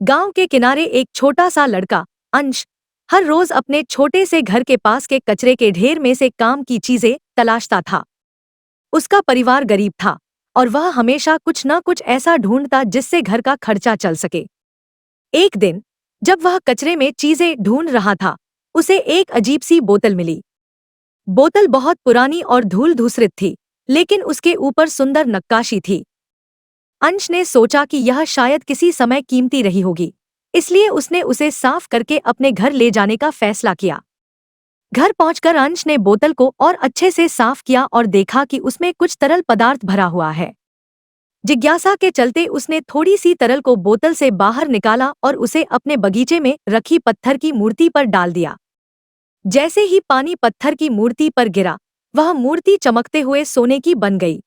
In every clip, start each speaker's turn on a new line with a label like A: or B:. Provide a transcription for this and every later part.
A: गांव के किनारे एक छोटा सा लड़का अंश हर रोज अपने छोटे से घर के पास के कचरे के ढेर में से काम की चीजें तलाशता था। उसका परिवार गरीब था और वह हमेशा कुछ न कुछ ऐसा ढूंढता जिससे घर का खर्चा चल सके। एक दिन जब वह कचरे में चीजें ढूंढ रहा था, उसे एक अजीब सी बोतल मिली। बोतल बहुत पुरानी और धूल धूसरित थी, लेकिन उसके ऊपर सुंदर नक्काशी थी। अंश ने सोचा कि यह शायद किसी समय कीमती रही होगी, इसलिए उसने उसे साफ करके अपने घर ले जाने का फैसला किया। घर पहुंचकर अंश ने बोतल को और अच्छे से साफ किया और देखा कि उसमें कुछ तरल पदार्थ भरा हुआ है। जिज्ञासा के चलते उसने थोड़ी सी तरल को बोतल से बाहर निकाला और उसे अपने बगीचे में रखी पत्थर की मूर्ति पर डाल दिया। जैसे ही पानी पत्थर की मूर्ति पर गिरा, वह मूर्ति चमकते हुए सोने की बन गई।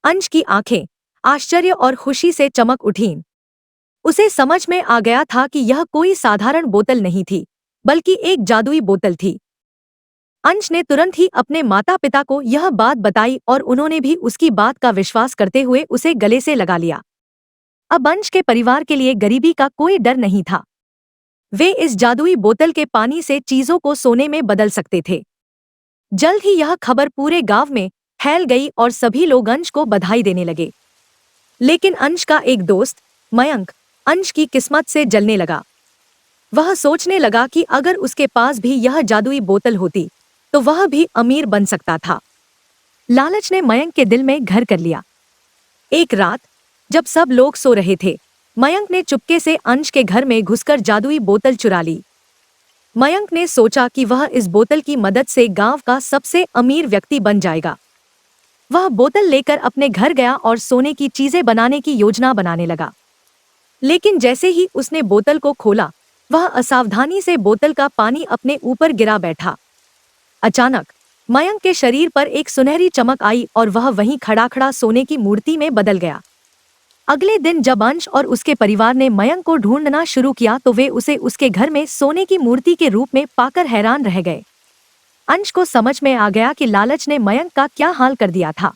A: अंश की आंखें आश्चर्य और खुशी से चमक उठीं। उसे समझ में आ गया था कि यह कोई साधारण बोतल नहीं थी, बल्कि एक जादुई बोतल थी। अंश ने तुरंत ही अपने माता पिता को यह बात बताई और उन्होंने भी उसकी बात का विश्वास करते हुए उसे गले से लगा लिया। अब अंश के परिवार के लिए गरीबी का कोई डर नहीं था। वे इस जादुई बोतल के पानी से चीजों को सोने में बदल सकते थे। जल्द ही यह खबर पूरे गांव में फैल गई और सभी लोग अंश को बधाई देने लगे। लेकिन अंश का एक दोस्त मयंक अंश की किस्मत से जलने लगा। वह सोचने लगा कि अगर उसके पास भी यह जादुई बोतल होती तो वह भी अमीर बन सकता था। लालच ने मयंक के दिल में घर कर लिया। एक रात जब सब लोग सो रहे थे, मयंक ने चुपके से अंश के घर में घुसकर जादुई बोतल चुरा ली। मयंक ने सोचा कि वह इस बोतल की मदद से गांव का सबसे अमीर व्यक्ति बन जाएगा। वह बोतल लेकर अपने घर गया और सोने की चीजें बनाने की योजना बनाने लगा। लेकिन जैसे ही उसने बोतल को खोला, वह असावधानी से बोतल का पानी अपने ऊपर गिरा बैठा। अचानक मयंक के शरीर पर एक सुनहरी चमक आई और वह वहीं खड़ा खड़ा सोने की मूर्ति में बदल गया। अगले दिन जब अंश और उसके परिवार ने मयंक को ढूंढना शुरू किया तो वे उसे उसके घर में सोने की मूर्ति के रूप में पाकर हैरान रह गए। अंश को समझ में आ गया कि लालच ने मयंक का क्या हाल कर दिया था।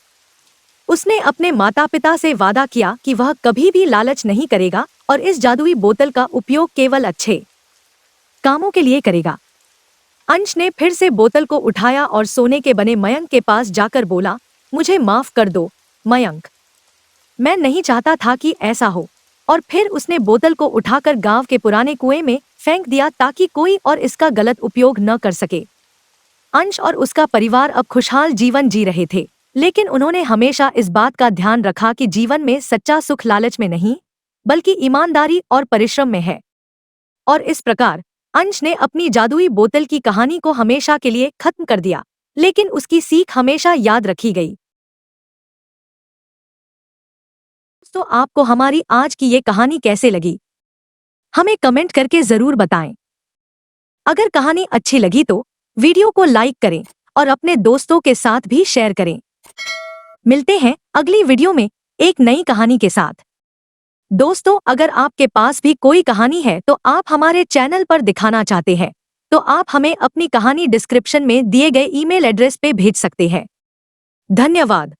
A: उसने अपने माता पिता से वादा किया कि वह कभी भी लालच नहीं करेगा और इस जादुई बोतल का उपयोग केवल अच्छे कामों के लिए करेगा। अंश ने फिर से बोतल को उठाया और सोने के बने मयंक के पास जाकर बोला, मुझे माफ कर दो मयंक, मैं नहीं चाहता था कि ऐसा हो। और फिर उसने बोतल को उठाकर गांव के पुराने कुएं में फेंक दिया ताकि कोई और इसका गलत उपयोग न कर सके। अंश और उसका परिवार अब खुशहाल जीवन जी रहे थे, लेकिन उन्होंने हमेशा इस बात का ध्यान रखा कि जीवन में सच्चा सुख लालच में नहीं, बल्कि ईमानदारी और परिश्रम में है। और इस प्रकार अंश ने अपनी जादुई बोतल की कहानी को हमेशा के लिए खत्म कर दिया, लेकिन उसकी सीख हमेशा याद रखी गई। तो आपको हमारी आज की ये कहानी कैसे लगी, हमें कमेंट करके जरूर बताएं। अगर कहानी अच्छी लगी तो वीडियो को लाइक करें और अपने दोस्तों के साथ भी शेयर करें। मिलते हैं अगली वीडियो में एक नई कहानी के साथ। दोस्तों, अगर आपके पास भी कोई कहानी है तो आप हमारे चैनल पर दिखाना चाहते हैं तो आप हमें अपनी कहानी डिस्क्रिप्शन में दिए गए ईमेल एड्रेस पे भेज सकते हैं। धन्यवाद।